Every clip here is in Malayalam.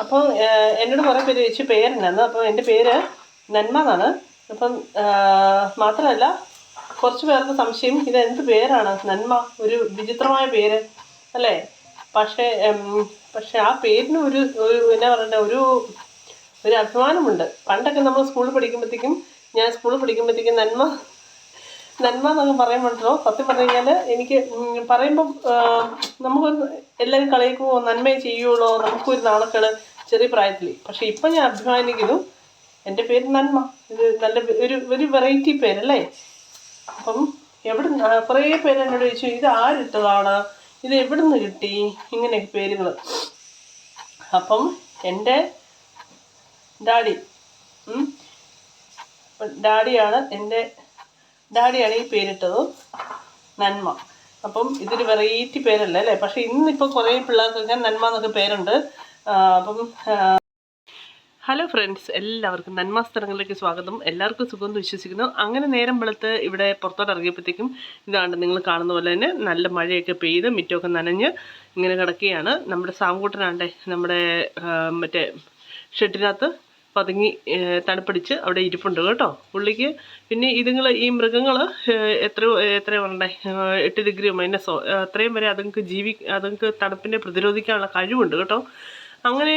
അപ്പോൾ എന്നോട് കുറേ പേര് ചോദിച്ചു പേരെന്നാന്ന്. അപ്പോൾ എൻ്റെ പേര് നന്മ എന്നാണ്. അപ്പം മാത്രമല്ല കുറച്ച് പേർക്ക് സംശയം ഇതെന്ത് പേരാണ് നന്മ, ഒരു വിചിത്രമായ പേര് അല്ലേ? പക്ഷേ ആ പേരിന് ഒരു എന്നാ പറയണ്ടേ, ഒരു അഭിമാനമുണ്ട്. പണ്ടൊക്കെ നമ്മൾ സ്കൂളിൽ പഠിക്കുമ്പോഴത്തേക്കും നന്മ എന്നൊക്കെ പറയുമ്പോഴല്ലോ സത്യം പറഞ്ഞു കഴിഞ്ഞാൽ എനിക്ക് പറയുമ്പം നമുക്കൊരു എല്ലാവരും കളിയാക്കുമോ, നന്മയെ ചെയ്യുള്ളൂ, നമുക്കൊരു നാണക്കേട് ചെറിയ പ്രായത്തിൽ. പക്ഷേ ഇപ്പം ഞാൻ അഭിമാനിക്കുന്നു, എൻ്റെ പേര് നന്മ. ഇത് നല്ല ഒരു വെറൈറ്റി പേരല്ലേ? അപ്പം കുറേ പേര് എന്നോട് ചോദിച്ചു ഇത് ആരിട്ടതാണ്, ഇത് എവിടെ നിന്ന് കിട്ടി, ഇങ്ങനെയൊക്കെ പേരുകൾ. അപ്പം എൻ്റെ ഡാഡിയാണ് ഈ പേരിട്ടത്, നന്മ. അപ്പം ഇതൊരു വെറൈറ്റി പേരല്ലേ അല്ലേ? പക്ഷേ ഇന്നിപ്പോൾ കുറേ പിള്ളേർക്കൊക്കെ നന്മ എന്നൊക്കെ പേരുണ്ട്. അപ്പം ഹലോ ഫ്രണ്ട്സ്, എല്ലാവർക്കും നന്മ സ്ഥലങ്ങളിലേക്ക് സ്വാഗതം. എല്ലാവർക്കും സുഖമെന്ന് വിശ്വസിക്കുന്നു. അങ്ങനെ നേരം വെളുത്ത് ഇവിടെ പുറത്തോട്ട് ഇറങ്ങിയപ്പോഴത്തേക്കും ഇതാണ്ട് നിങ്ങൾ കാണുന്ന പോലെ തന്നെ നല്ല മഴയൊക്കെ പെയ്ത് മുറ്റമൊക്കെ നനഞ്ഞ് ഇങ്ങനെ കിടക്കുകയാണ്. നമ്മുടെ സാങ്കൂട്ടനാണ്ടേ നമ്മുടെ മറ്റേ ഷെഡിനകത്ത് പതുങ്ങി തണുപ്പടിച്ച് അവിടെ ഇരിപ്പുണ്ട് കേട്ടോ പുള്ളിക്ക്. പിന്നെ ഈ മൃഗങ്ങൾ എത്ര പറയണ്ടേ, 8 ഡിഗ്രിയോ മൈനസോ അത്രയും വരെ അതുങ്ങൾക്ക് തണുപ്പിനെ പ്രതിരോധിക്കാനുള്ള കഴിവുണ്ട് കേട്ടോ. അങ്ങനെ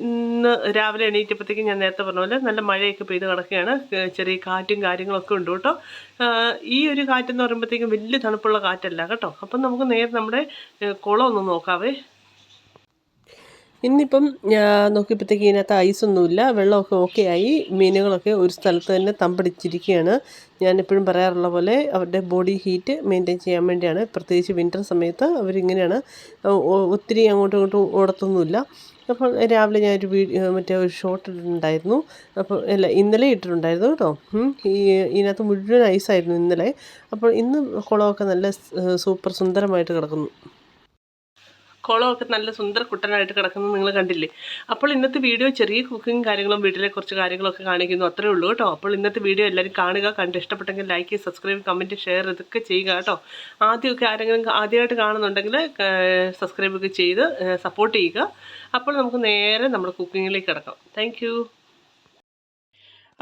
ഇന്ന് രാവിലെ എണീറ്റപ്പോഴത്തേക്കും ഞാൻ നേരത്തെ പറഞ്ഞ പോലെ നല്ല മഴയൊക്കെ പെയ്ത് കിടക്കുകയാണ്. ചെറിയ കാറ്റും കാര്യങ്ങളൊക്കെ ഉണ്ട് കേട്ടോ. ഈ ഒരു കാറ്റെന്ന് പറയുമ്പോഴത്തേക്കും വലിയ തണുപ്പുള്ള കാറ്റല്ല കേട്ടോ. അപ്പം നമുക്ക് നേരെ നമ്മുടെ കുളം ഒന്ന് നോക്കാവേ. ഇന്നിപ്പം ഞാൻ നോക്കിയപ്പോഴത്തേക്ക് ഇതിനകത്ത് ഐസൊന്നുമില്ല, വെള്ളമൊക്കെ ഓക്കെ ആയി. മീനുകളൊക്കെ ഒരു സ്ഥലത്ത് തന്നെ തമ്പടിച്ചിരിക്കുകയാണ്. ഞാനെപ്പോഴും പറയാറുള്ള പോലെ അവരുടെ ബോഡി ഹീറ്റ് മെയിൻറ്റെയിൻ ചെയ്യാൻ വേണ്ടിയാണ്. പ്രത്യേകിച്ച് വിൻ്റർ സമയത്ത് അവരിങ്ങനെയാണ്, ഒത്തിരി അങ്ങോട്ടും ഇങ്ങോട്ടും ഓടത്തൊന്നുമില്ല. അപ്പോൾ രാവിലെ ഞാനൊരു ഒരു ഷോർട്ട് ഇട്ടിട്ടുണ്ടായിരുന്നു. അപ്പോൾ ഇന്നലെ ഇട്ടിട്ടുണ്ടായിരുന്നു കേട്ടോ. ഇതിനകത്ത് മുഴുവൻ ഐസായിരുന്നു ഇന്നലെ. അപ്പോൾ ഇന്ന് കുളമൊക്കെ നല്ല സൂപ്പർ സുന്ദരമായിട്ട് കിടക്കുന്നു. കുളമൊക്കെ നല്ല സുന്ദര കുട്ടനായിട്ട് കിടക്കുന്നത് നിങ്ങൾ കണ്ടില്ലേ. അപ്പോൾ ഇന്നത്തെ വീഡിയോ ചെറിയ കുക്കിങ് കാര്യങ്ങളും വീട്ടിലെ കുറച്ച് കാര്യങ്ങളൊക്കെ കാണിക്കുന്നു, അത്രേ ഉള്ളൂ കേട്ടോ. അപ്പോൾ ഇന്നത്തെ വീഡിയോ എല്ലാവരും കാണുക, കണ്ട് ഇഷ്ടപ്പെട്ടെങ്കിൽ ലൈക്ക്, സബ്സ്ക്രൈബ്, കമൻറ്റ്, ഷെയർ ഇതൊക്കെ ചെയ്യുക കേട്ടോ. ആദ്യമായിട്ട് കാണുന്നുണ്ടെങ്കിൽ സബ്സ്ക്രൈബൊക്കെ ചെയ്ത് സപ്പോർട്ട് ചെയ്യുക. അപ്പോൾ നമുക്ക് നേരെ നമ്മുടെ കുക്കിങ്ങിലേക്ക് കിടക്കാം. താങ്ക്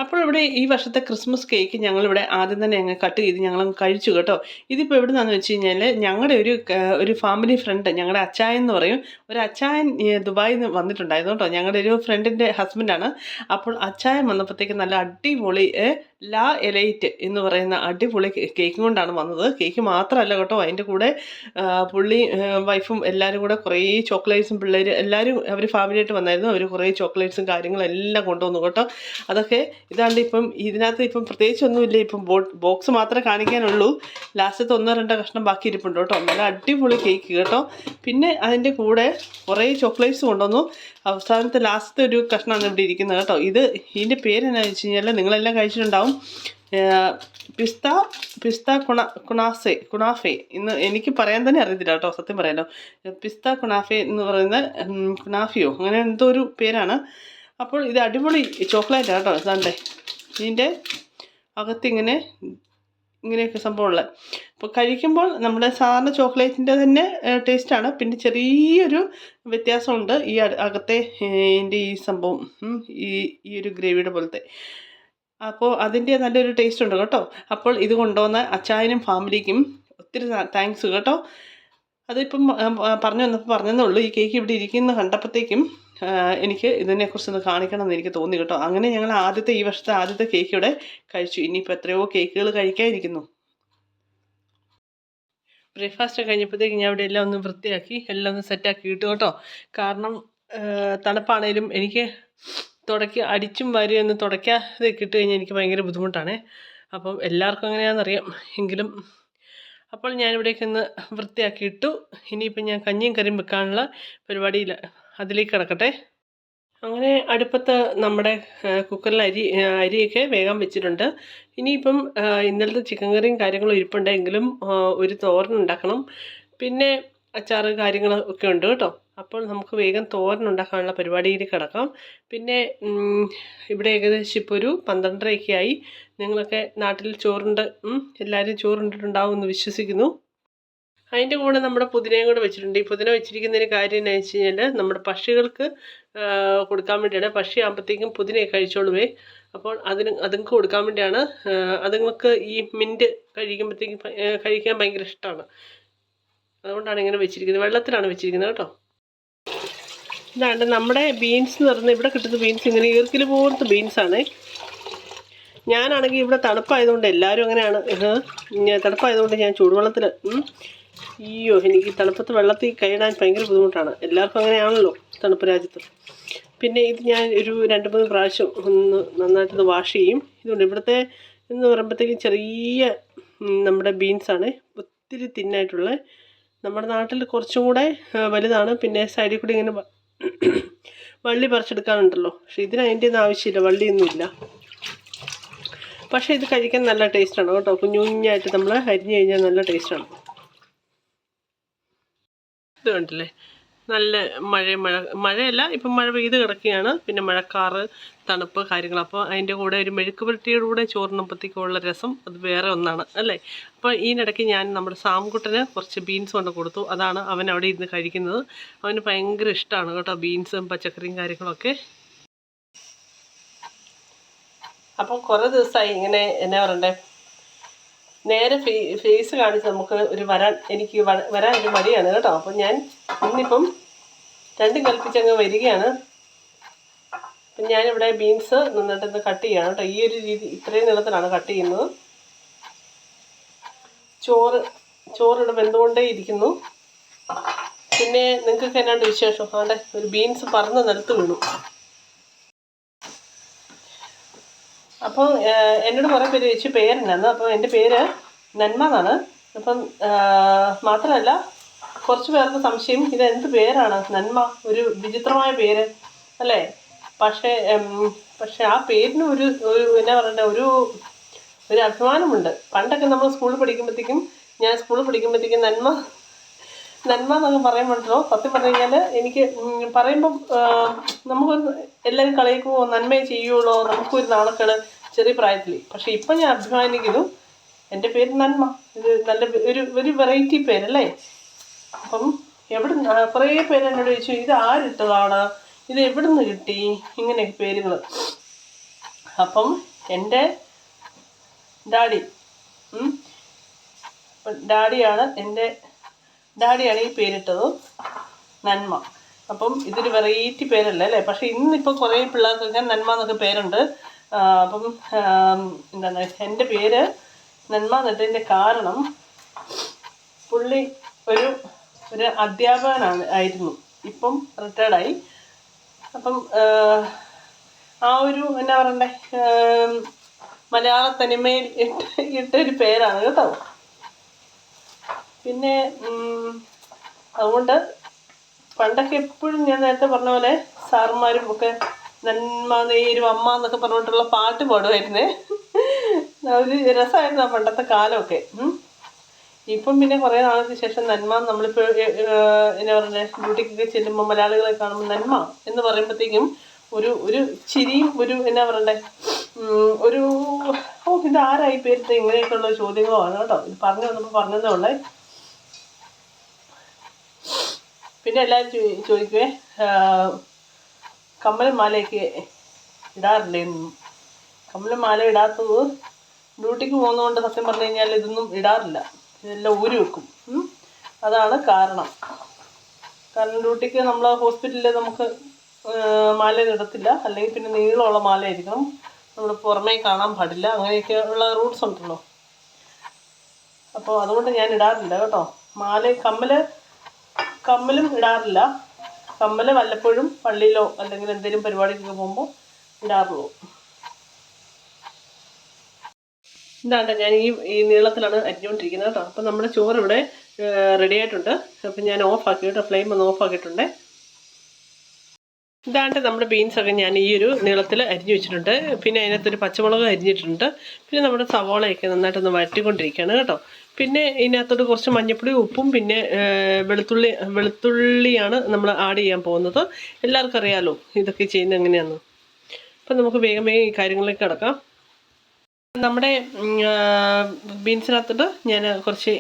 അപ്പോൾ ഇവിടെ ഈ വർഷത്തെ ക്രിസ്മസ് കേക്ക് ഞങ്ങളിവിടെ ആദ്യം തന്നെ അങ്ങ് കട്ട് ചെയ്ത് ഞങ്ങളങ്ങ് കഴിച്ചു കേട്ടോ. ഇതിപ്പോൾ എവിടെ നിന്നാന്ന് വെച്ച് കഴിഞ്ഞാൽ ഞങ്ങളുടെ ഒരു ഫാമിലി ഫ്രണ്ട്, ഞങ്ങളുടെ അച്ചായൻ എന്ന് പറയും, ഒരു അച്ചായൻ ദുബായിൽ നിന്ന് വന്നിട്ടുണ്ടായിരുന്നു കേട്ടോ. ഞങ്ങളുടെ ഒരു ഫ്രണ്ടിൻ്റെ ഹസ്ബൻഡാണ്. അപ്പോൾ അച്ചായൻ വന്നപ്പോഴത്തേക്ക് നല്ല അടിപൊളി ലാ എലൈറ്റ് എന്ന് പറയുന്ന അടിപൊളി കേക്കും കൊണ്ടാണ് വന്നത്. കേക്ക് മാത്രമല്ല കേട്ടോ, അതിൻ്റെ കൂടെ പുള്ളി വൈഫും എല്ലാവരും കൂടെ കുറേ ചോക്ലേറ്റ്സും, പിള്ളേർ എല്ലാവരും അവർ ഫാമിലിയായിട്ട് വന്നായിരുന്നു. അവർ കുറേ ചോക്ലേറ്റ്സും കാര്യങ്ങളും എല്ലാം കൊണ്ടുവന്നു കേട്ടോ. അതൊക്കെ ഇതാണ്ട് ഇപ്പം ഇതിനകത്ത് ഇപ്പം പ്രത്യേകിച്ചൊന്നുമില്ല, ഇപ്പം ബോക്സ് മാത്രമേ കാണിക്കാനുള്ളൂ. ലാസ്റ്റത്തെ 1-2 കഷ്ണം ബാക്കി ഇരിപ്പുണ്ട് കേട്ടോ. നല്ല അടിപൊളി കേക്ക് കേട്ടോ. പിന്നെ അതിൻ്റെ കൂടെ കുറേ ചോക്ലേറ്റ്സ് കൊണ്ടുവന്നു. അവസാനത്തെ ലാസ്റ്റത്തെ ഒരു കഷ്ണമാണ് ഇവിടെ ഇരിക്കുന്നത് കേട്ടോ. ഇതിൻ്റെ പേരെന്നാന്ന് വെച്ച് കഴിഞ്ഞാൽ നിങ്ങളെല്ലാം കഴിച്ചിട്ടുണ്ടാവും, പിസ്ത കുണാഫെ ഇന്ന് എനിക്ക് പറയാൻ തന്നെ അറിയത്തില്ല കേട്ടോ, സത്യം പറയാലോ. പിസ്ത കുണാഫെ എന്ന് പറയുന്ന കുണാഫിയോ അങ്ങനെ എന്തോ ഒരു പേരാണ്. അപ്പോൾ ഇത് അടിപൊളി ചോക്ലേറ്റാണ് കേട്ടോ. ഇതാണ്ടേ ഇതിൻ്റെ ഇങ്ങനെയൊക്കെ സംഭവമുള്ളത്. അപ്പോൾ കഴിക്കുമ്പോൾ നമ്മുടെ സാധാരണ ചോക്ലേറ്റിൻ്റെ തന്നെ ടേസ്റ്റാണ്. പിന്നെ ചെറിയൊരു വ്യത്യാസമുണ്ട് ഈ അകത്തെ ഇതിൻ്റെ ഈ സംഭവം, ഈ ഒരു ഗ്രേവിയുടെ പോലത്തെ. അപ്പോൾ അതിൻ്റെ നല്ലൊരു ടേസ്റ്റ് ഉണ്ട് കേട്ടോ. അപ്പോൾ ഇത് കൊണ്ടുവന്ന അച്ചായനും ഫാമിലിക്കും ഒത്തിരി താങ്ക്സ് കേട്ടോ. അതിപ്പം പറഞ്ഞതേ ഉള്ളൂ. ഈ കേക്ക് ഇവിടെ ഇരിക്കുന്ന കണ്ടപ്പോഴത്തേക്കും എനിക്ക് ഇതിനെക്കുറിച്ചൊന്ന് കാണിക്കണമെന്ന് എനിക്ക് തോന്നി കേട്ടോ. അങ്ങനെ ഞങ്ങൾ ഈ വർഷത്തെ ആദ്യത്തെ കേക്ക് ഇവിടെ കഴിച്ചു. ഇനിയിപ്പോൾ എത്രയോ കേക്കുകൾ കഴിക്കാതിരിക്കുന്നു. ബ്രേക്ക്ഫാസ്റ്റ് കഴിഞ്ഞപ്പോഴത്തേക്ക് ഞാൻ ഇവിടെ എല്ലാം ഒന്ന് വൃത്തിയാക്കി എല്ലാം ഒന്ന് സെറ്റാക്കി ഇട്ടു കേട്ടോ. കാരണം തണുപ്പാണേലും എനിക്ക് അടിച്ചും വാരിയൊന്നും തുടയ്ക്കാതെ ഇട്ട് കഴിഞ്ഞാൽ എനിക്ക് ഭയങ്കര ബുദ്ധിമുട്ടാണ്. അപ്പം എല്ലാവർക്കും അങ്ങനെയാണെന്നറിയാം, എങ്കിലും അപ്പോൾ ഞാനിവിടേക്ക് ഒന്ന് വൃത്തിയാക്കി ഇട്ടു. ഇനിയിപ്പം ഞാൻ കഞ്ഞിയും കറിയും വെക്കാനുള്ള പരിപാടിയിൽ അതിലേക്ക് കിടക്കട്ടെ. അങ്ങനെ അടുപ്പത്ത് നമ്മുടെ കുക്കറിൽ അരിയൊക്കെ വേഗം വെച്ചിട്ടുണ്ട്. ഇനിയിപ്പം ഇന്നലത്തെ ചിക്കൻ കറിയും കാര്യങ്ങളും ഇരിപ്പുണ്ടെങ്കിലും ഒരു തോരൻ ഉണ്ടാക്കണം. പിന്നെ അച്ചാറ് കാര്യങ്ങളൊക്കെ ഉണ്ട് കേട്ടോ. അപ്പോൾ നമുക്ക് വേഗം തോരൻ ഉണ്ടാക്കാനുള്ള പരിപാടിയിൽ കിടക്കാം. പിന്നെ ഇവിടെ ഏകദേശം ഇപ്പോൾ ഒരു 12:30 ആയി. നിങ്ങളൊക്കെ നാട്ടിൽ എല്ലാവരും ചോറുണ്ടിട്ടുണ്ടാവുമെന്ന് വിശ്വസിക്കുന്നു. അതിൻ്റെ കൂടെ നമ്മുടെ പുതിനയും കൂടെ വെച്ചിട്ടുണ്ട്. ഈ പുതിന വെച്ചിരിക്കുന്നതിന് കാര്യം എന്ന് വെച്ച് കഴിഞ്ഞാൽ നമ്മുടെ പക്ഷികൾക്ക് കൊടുക്കാൻ വേണ്ടിയാണ്. പക്ഷി ആകുമ്പോഴത്തേക്കും പുതിനയൊക്കെ കഴിച്ചോളുവേ. അപ്പോൾ അതുങ്ങൾക്ക് കൊടുക്കാൻ വേണ്ടിയാണ്. അതുങ്ങൾക്ക് ഈ മിൻറ്റ് കഴിക്കുമ്പോഴത്തേക്കും കഴിക്കാൻ ഭയങ്കര ഇഷ്ടമാണ്. അതുകൊണ്ടാണ് ഇങ്ങനെ വെച്ചിരിക്കുന്നത്. വെള്ളത്തിലാണ് വെച്ചിരിക്കുന്നത് കേട്ടോ. ഇതാണ്ട് നമ്മുടെ ബീൻസ് എന്ന് പറഞ്ഞാൽ ഇവിടെ കിട്ടുന്ന ബീൻസ് ഇങ്ങനെ ഈർക്കിൽ പോലത്തെ ബീൻസാണ്. ഞാനാണെങ്കിൽ ഇവിടെ തണുപ്പായതുകൊണ്ട് എല്ലാവരും അങ്ങനെയാണ്. തണുപ്പായതുകൊണ്ട് ഞാൻ ചൂടുവെള്ളത്തിൽ അയ്യോ എനിക്ക് തണുപ്പത്ത് വെള്ളത്തിൽ കൈയിടാൻ ഭയങ്കര ബുദ്ധിമുട്ടാണ്. എല്ലാവർക്കും അങ്ങനെയാണല്ലോ തണുപ്പ് രാജ്യത്ത്. പിന്നെ ഇത് ഞാൻ ഒരു 2-3 പ്രാവശ്യം ഒന്ന് നന്നായിട്ടൊന്ന് വാഷ് ചെയ്യും. ഇതുകൊണ്ട് ഇവിടുത്തെ എന്ന് പറയുമ്പോഴത്തേക്കും ചെറിയ നമ്മുടെ ബീൻസാണ്, ഒത്തിരി തിന്നായിട്ടുള്ള. നമ്മുടെ നാട്ടിൽ കുറച്ചും കൂടെ വലുതാണ്. പിന്നെ സൈഡിൽ കൂടി ഇങ്ങനെ വള്ളി പറിച്ചെടുക്കാനുണ്ടല്ലോ. പക്ഷെ ഇതിന് അതിൻ്റെ ഒന്നും ആവശ്യമില്ല, വള്ളിയൊന്നുമില്ല. പക്ഷേ ഇത് കഴിക്കാൻ നല്ല ടേസ്റ്റാണ് കേട്ടോ. കുഞ്ഞു കുഞ്ഞായിട്ട് നമ്മൾ അരിഞ്ഞു കഴിഞ്ഞാൽ നല്ല ടേസ്റ്റാണ്. ഇത് കണ്ടില്ലേ, നല്ല മഴയല്ല, ഇപ്പം മഴ പെയ്ത് കിടക്കുകയാണ്. പിന്നെ മഴക്കാറ്, തണുപ്പ് കാര്യങ്ങൾ. അപ്പോൾ അതിൻ്റെ കൂടെ ഒരു മെഴുക്ക് പുരട്ടിയുടെ കൂടെ ചോറിനപ്പത്തേക്കുള്ള രസം അത് വേറെ ഒന്നാണ് അല്ലേ. അപ്പോൾ ഇതിനിടയ്ക്ക് ഞാൻ നമ്മുടെ സാംകുട്ടന് കുറച്ച് ബീൻസ് കൊണ്ട് കൊടുത്തു. അതാണ് അവൻ അവിടെ ഇരുന്ന് കഴിക്കുന്നത്. അവന് ഭയങ്കര ഇഷ്ടമാണ് കേട്ടോ ബീൻസും പച്ചക്കറിയും കാര്യങ്ങളൊക്കെ. അപ്പോൾ കുറേ ദിവസമായി ഇങ്ങനെ എന്നാ പറയണ്ടേ, നേരെ ഫേസ് കാണിച്ച് നമുക്ക് എനിക്ക് വരാൻ ഒരു മടിയാണ് കേട്ടോ. അപ്പം ഞാൻ ഇന്നിപ്പം രണ്ടും കൽപ്പിച്ചങ്ങ് വരികയാണ്. അപ്പം ഞാനിവിടെ ബീൻസ് നന്നായിട്ടൊന്ന് കട്ട് ചെയ്യണം കേട്ടോ. ഈ ഒരു രീതി ഇത്രയും നീളത്തിലാണ് കട്ട് ചെയ്യുന്നത്. ചോറിവിടെ വെന്തുകൊണ്ടേ ഇരിക്കുന്നു. പിന്നെ നിങ്ങൾക്കൊക്കെ എന്നാണ്ട് വിശേഷം? അവിടെ ഒരു ബീൻസ് പറന്ന് നിലത്ത് വീണു. അപ്പോൾ എന്നോട് കുറേ പേര് ചോദിച്ചു പേരെന്നാന്ന്. അപ്പോൾ എൻ്റെ പേര് നന്മ എന്നാണ്. അപ്പം മാത്രമല്ല കുറച്ച് പേർക്ക് സംശയം ഇതെന്ത് പേരാണ് നന്മ, ഒരു വിചിത്രമായ പേര് അല്ലേ. പക്ഷേ ആ പേരിന് ഒരു എന്നാ പറയണ്ടേ, ഒരു അഭിമാനമുണ്ട്. പണ്ടൊക്കെ നമ്മൾ സ്കൂളിൽ പഠിക്കുമ്പോഴത്തേക്കും നന്മ എന്നൊക്കെ പറയുമ്പോഴല്ലോ, സത്യം പറഞ്ഞു കഴിഞ്ഞാൽ എനിക്ക് പറയുമ്പം നമുക്ക് എല്ലാവരും കളിയാക്കുമോ, നന്മയെ ചെയ്യുള്ളൂ, നമുക്കൊരു നാണക്കേട് ചെറിയ പ്രായത്തിൽ. പക്ഷെ ഇപ്പം ഞാൻ അഭിമാനിക്കുന്നു, എൻ്റെ പേര് നന്മ. ഇത് നല്ല ഒരു വെറൈറ്റി പേരല്ലേ. അപ്പം കുറേ പേര് എന്നോട് ചോദിച്ചു ഇത് ആരിട്ടതാണ്, ഇത് എവിടെ നിന്ന് കിട്ടി, ഇങ്ങനെയൊക്കെ പേരുകൾ. അപ്പം എൻ്റെ ഡാഡിയാണ് ഈ പേരിട്ടത്, നന്മ. അപ്പം ഇതൊരു വെറൈറ്റി പേരല്ലേ അല്ലേ. പക്ഷെ ഇന്നിപ്പോൾ കുറേ പിള്ളേർക്കൊക്കെ നന്മ എന്നൊക്കെ പേരുണ്ട്. അപ്പം എന്താണ് എൻ്റെ പേര് നന്മ എന്നിട്ടതിൻ്റെ കാരണം, പുള്ളി ഒരു ആയിരുന്നു. ഇപ്പം റിട്ടയർഡായി. അപ്പം ആ ഒരു എന്നാ പറയണ്ടേ, മലയാള തനിമയിൽ ഇട്ടൊരു പേരാണ് കേട്ടോ. പിന്നെ അതുകൊണ്ട് പണ്ടൊക്കെ എപ്പോഴും ഞാൻ നേരത്തെ പറഞ്ഞ പോലെ സാറുമാരും ഒക്കെ നന്മ നേരും അമ്മ എന്നൊക്കെ പറഞ്ഞിട്ടുള്ള പാട്ട് പാടുമായിരുന്നേ. ഒരു രസമായിരുന്നു ആ പണ്ടത്തെ കാലമൊക്കെ. ഇപ്പം പിന്നെ കുറേ നാൾക്ക് ശേഷം നന്മ നമ്മളിപ്പോൾ എന്നാ പറയുന്നത്, ഡ്യൂട്ടിക്കൊക്കെ ചെല്ലുമ്പോൾ മലയാളികളെ കാണുമ്പോൾ നന്മ എന്ന് പറയുമ്പോഴത്തേക്കും ഒരു ചിരിയും ഒരു എന്നാ പറയണ്ടേ, ഇതാരായി പേരിട്ട് ഇങ്ങനെയൊക്കെയുള്ള ചോദ്യങ്ങളുമാണ് കേട്ടോ. ഇത് പറഞ്ഞു വന്നപ്പോൾ പറഞ്ഞതേ ഉള്ളേ. പിന്നെ എല്ലാവരും ചോദിക്കുവേ കമ്മലും മാലയൊക്കെ ഇടാറില്ലേന്നും. കമ്മലും മാല ഇടാത്തത് ഡ്യൂട്ടിക്ക് പോകുന്നതുകൊണ്ട് സത്യം പറഞ്ഞു കഴിഞ്ഞാൽ ഇതൊന്നും ഇടാറില്ല, ഇതെല്ലാം ഊരി വെക്കും. അതാണ് കാരണം ഡ്യൂട്ടിക്ക് നമ്മൾ ഹോസ്പിറ്റലിൽ നമുക്ക് മാല ഇടത്തില്ല, അല്ലെങ്കിൽ പിന്നെ നീളമുള്ള മാലയായിരിക്കണം, നമ്മൾ പുറമേ കാണാൻ പാടില്ല, അങ്ങനെയൊക്കെ ഉള്ള റൂൾസ് ഉണ്ടല്ലോ. അപ്പോൾ അതുകൊണ്ട് ഞാൻ ഇടാറില്ല കേട്ടോ. കമ്മലും ഇടാറില്ല. കമ്മൽ വല്ലപ്പോഴും പള്ളിയിലോ അല്ലെങ്കിൽ എന്തെങ്കിലും പരിപാടിക്കൊക്കെ പോകുമ്പോൾ ഇടാറുള്ളൂ. ഇതാണ്ട് ഞാൻ ഈ നീളത്തിലാണ് അരിഞ്ഞുകൊണ്ടിരിക്കുന്നത് കേട്ടോ. അപ്പം നമ്മുടെ ചോറ് ഇവിടെ റെഡി ആയിട്ടുണ്ട്. അപ്പം ഞാൻ ഓഫാക്കിയിട്ട് ഫ്ലെയിം ഒന്ന് ഓഫാക്കിയിട്ടുണ്ട്. ഇതാണ്ട് നമ്മുടെ ബീൻസൊക്കെ ഞാൻ ഈ ഒരു നീളത്തിൽ അരിഞ്ഞു വെച്ചിട്ടുണ്ട്. പിന്നെ അതിനകത്തൊരു പച്ചമുളക് അരിഞ്ഞിട്ടുണ്ട്. പിന്നെ നമ്മുടെ സവോളയൊക്കെ നന്നായിട്ടൊന്ന് വഴറ്റിക്കൊണ്ടിരിക്കുകയാണ് കേട്ടോ. പിന്നെ ഇതിനകത്തോട്ട് കുറച്ച് മഞ്ഞൾപ്പൊടി, ഉപ്പും പിന്നെ വെളുത്തുള്ളിയാണ് നമ്മൾ ആഡ് ചെയ്യാൻ പോകുന്നത്. എല്ലാവർക്കും അറിയാമല്ലോ ഇതൊക്കെ ചെയ്യുന്നത് എങ്ങനെയാണെന്ന്. അപ്പം നമുക്ക് വേഗം ഈ കാര്യങ്ങളിലേക്ക് കിടക്കാം. നമ്മുടെ ബീൻസിനകത്തോട്ട് ഞാൻ കുറച്ച്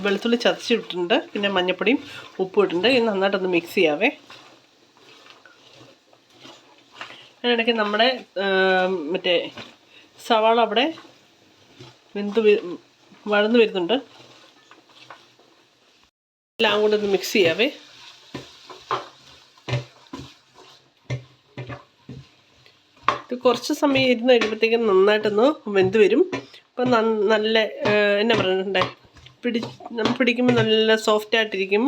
വെളുത്തുള്ളി ചതച്ചിട്ടുണ്ട്. പിന്നെ മഞ്ഞൾപ്പൊടിയും ഉപ്പും ഇട്ടിട്ടുണ്ട്. ഇത് നന്നായിട്ടൊന്ന് മിക്സ് ചെയ്യാവേ. അതിനിടയ്ക്ക് നമ്മുടെ മറ്റേ സവാള അവിടെ വഴന്നു വരുന്നുണ്ട്. എല്ലാം കൂടെ ഒന്ന് മിക്സ് ചെയ്യാവേ. ഇത് കുറച്ച് സമയം ഇരുന്ന് കഴിയുമ്പോഴത്തേക്കും നന്നായിട്ടൊന്ന് വെന്ത് വരും. അപ്പം നല്ല എന്നാ പറയണ്ടേ, പിടിക്കുമ്പോൾ നല്ല സോഫ്റ്റായിട്ടിരിക്കും.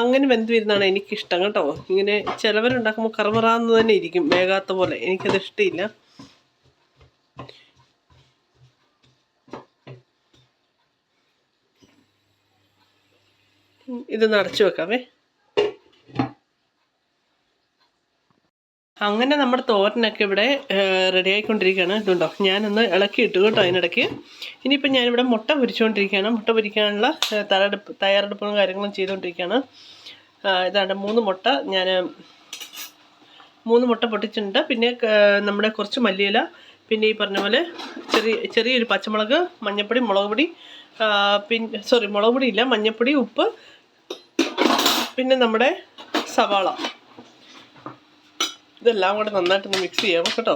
അങ്ങനെ വെന്ത് വരുന്നതാണ് എനിക്കിഷ്ടം കേട്ടോ. ഇങ്ങനെ ചിലവരുണ്ടാക്കുമ്പോൾ കറമുറാന്ന് തന്നെ ഇരിക്കും, വേകാത്ത പോലെ. എനിക്കത് ഇഷ്ടമില്ല. ഇതൊന്ന് അടച്ചു വെക്കാവേ. അങ്ങനെ നമ്മുടെ തോരനൊക്കെ ഇവിടെ റെഡി ആയിക്കൊണ്ടിരിക്കുകയാണ്. ഇതുണ്ടോ, ഞാനൊന്ന് ഇളക്കിയിട്ടു കേട്ടോ അതിനിടയ്ക്ക്. ഇനിയിപ്പോൾ ഞാനിവിടെ മുട്ട പൊരിച്ചുകൊണ്ടിരിക്കുകയാണ്. മുട്ട പൊരിക്കാനുള്ള തയ്യാറെടുപ്പും കാര്യങ്ങളും ചെയ്തുകൊണ്ടിരിക്കുകയാണ്. ഇതാണ്ട് 3 മുട്ട ഞാൻ 3 മുട്ട പൊട്ടിച്ചിട്ടുണ്ട്. പിന്നെ നമ്മുടെ കുറച്ച് മല്ലിയില, പിന്നെ ഈ പറഞ്ഞ പോലെ ചെറിയൊരു പച്ചമുളക്, മഞ്ഞൾപ്പൊടി, മുളക് പൊടി, പിന്നെ മുളക് പൊടി ഇല്ല, മഞ്ഞൾപ്പൊടി, ഉപ്പ്, പിന്നെ നമ്മുടെ സവാള. ഇതെല്ലാം കൂടെ നന്നായിട്ടൊന്ന് മിക്സ് ചെയ്യാം കേട്ടോ.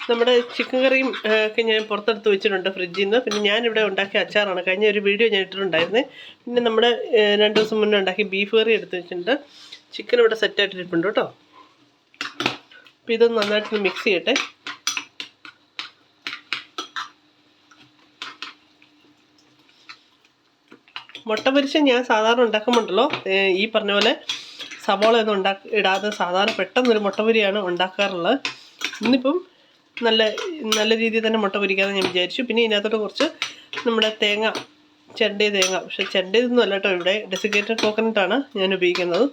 നമ്മുടെ ചിക്കൻ കറിയും ഒക്കെ ഞാൻ പുറത്തെടുത്ത് വെച്ചിട്ടുണ്ട് ഫ്രിഡ്ജിൽ നിന്ന്. പിന്നെ ഞാനിവിടെ ഉണ്ടാക്കിയ അച്ചാറാണ്. കഴിഞ്ഞ ഒരു വീഡിയോ ഞാൻ ഇട്ടിട്ടുണ്ടായിരുന്നേ. പിന്നെ നമ്മുടെ 2 ദിവസം മുന്നേ ഉണ്ടാക്കിയ ബീഫ് കറി എടുത്ത് വെച്ചിട്ടുണ്ട്. ചിക്കൻ ഇവിടെ സെറ്റായിട്ടിരിപ്പുണ്ട് കേട്ടോ. അപ്പോൾ ഇതൊന്ന് നന്നായിട്ടൊന്ന് മിക്സ് ചെയ്യട്ടെ. മുട്ട പൊരിച്ച് ഞാൻ സാധാരണ ഉണ്ടാക്കുമ്പോണ്ടല്ലോ, ഈ പറഞ്ഞ പോലെ സവാള ഒന്നും ഇടാതെ സാധാരണ പെട്ടെന്നൊരു മുട്ട പൊരിയാണ് ഉണ്ടാക്കാറുള്ളത്. ഇന്നിപ്പം നല്ല രീതിയിൽ തന്നെ മുട്ട പൊരിക്കാമെന്ന് ഞാൻ വിചാരിച്ചു. പിന്നെ ഇതിനകത്തോട്ട് കുറച്ച് നമ്മുടെ ചെരണ്ടിയ തേങ്ങ, പക്ഷെ ചെരണ്ടിയതൊന്നും അല്ല കേട്ടോ, ഇവിടെ ഡെസിക്കേറ്റഡ് കോക്കനട്ടാണ് ഞാൻ ഉപയോഗിക്കുന്നത്.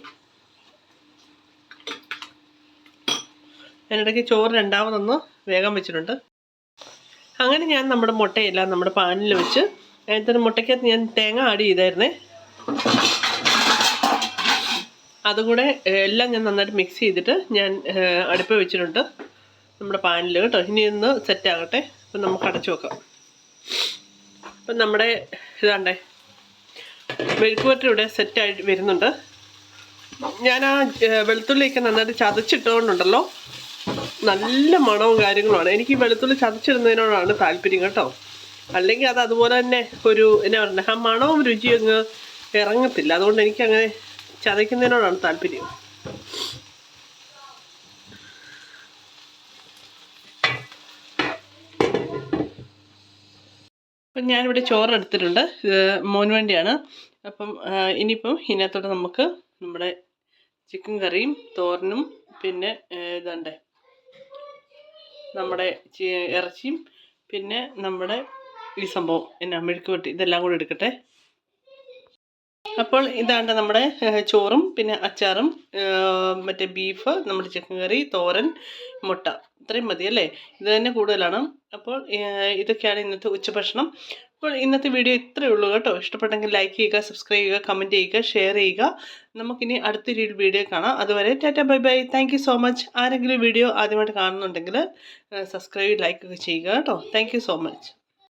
അതിനിടയ്ക്ക് ചോറ് രണ്ടാമതൊന്ന് വേഗം വെച്ചിട്ടുണ്ട്. അങ്ങനെ ഞാൻ നമ്മുടെ മുട്ടയെല്ലാം നമ്മുടെ പാനിൽ വെച്ച്, അതിനകത്ത് മുട്ടയ്ക്കകത്ത് ഞാൻ തേങ്ങ ആഡ് ചെയ്തായിരുന്നേ. അതും കൂടെ എല്ലാം ഞാൻ നന്നായിട്ട് മിക്സ് ചെയ്തിട്ട് ഞാൻ അടുപ്പ് വെച്ചിട്ടുണ്ട് നമ്മുടെ പാനിൽ കേട്ടോ. ഇനി ഒന്ന് സെറ്റാകട്ടെ. അപ്പം നമുക്ക് അടച്ചു വെക്കാം. അപ്പം നമ്മുടെ ഇതാണ്ടേ മെഴുക്ക് പുരട്ടി ഇവിടെ സെറ്റായിട്ട് വരുന്നുണ്ട്. ഞാൻ ആ വെളുത്തുള്ളിയൊക്കെ നന്നായിട്ട് ചതച്ചിട്ടുകൊണ്ടുണ്ടല്ലോ, നല്ല മണവും കാര്യങ്ങളുമാണ്. എനിക്ക് വെളുത്തുള്ളി ചതച്ചിടുന്നതിനോടാണ് താല്പര്യം കേട്ടോ. അല്ലെങ്കിൽ അത് അതുപോലെ തന്നെ ഒരു എന്നാ പറയുക, ആ മണവും രുചിയും അങ്ങ് ഇറങ്ങത്തില്ല. അതുകൊണ്ട് എനിക്കങ്ങനെ ചതയ്ക്കുന്നതിനോടാണ് താല്പര്യം. അപ്പം ഞാനിവിടെ ചോറെടുത്തിട്ടുണ്ട്. മോന് വേണ്ടിയാണ്. അപ്പം ഇനിയിപ്പം ഇതിനകത്തോട്ട് നമുക്ക് നമ്മുടെ ചിക്കൻ കറിയും തോരനും പിന്നെ ഇതാണ്ടേ നമ്മുടെ ഇറച്ചിയും പിന്നെ നമ്മുടെ ഈ സംഭവം എന്നാ മെഴുക്ക് പുരട്ടി, ഇതെല്ലാം കൂടി എടുക്കട്ടെ. അപ്പോൾ ഇതാണ്ട് നമ്മുടെ ചോറും പിന്നെ അച്ചാറും മറ്റേ ബീഫ്, നമ്മുടെ ചിക്കൻ കറി, തോരൻ, മുട്ട, ഇത്രയും മതി അല്ലേ? ഇത് തന്നെ കൂടുതലാണ്. അപ്പോൾ ഇതൊക്കെയാണ് ഇന്നത്തെ ഉച്ചഭക്ഷണം. അപ്പോൾ ഇന്നത്തെ വീഡിയോ ഇത്രയേ ഉള്ളൂ കേട്ടോ. ഇഷ്ടപ്പെട്ടെങ്കിൽ ലൈക്ക് ചെയ്യുക, സബ്സ്ക്രൈബ് ചെയ്യുക, കമൻറ്റ് ചെയ്യുക, ഷെയർ ചെയ്യുക. നമുക്കിനി അടുത്തൊരു വീഡിയോ കാണാം. അതുവരെ Tata bye bye. Thank you so much. ആരെങ്കിലും വീഡിയോ ആദ്യമായിട്ട് കാണുന്നുണ്ടെങ്കിൽ സബ്സ്ക്രൈബ് ലൈക്ക് ഒക്കെ ചെയ്യുക കേട്ടോ. Thank you so much.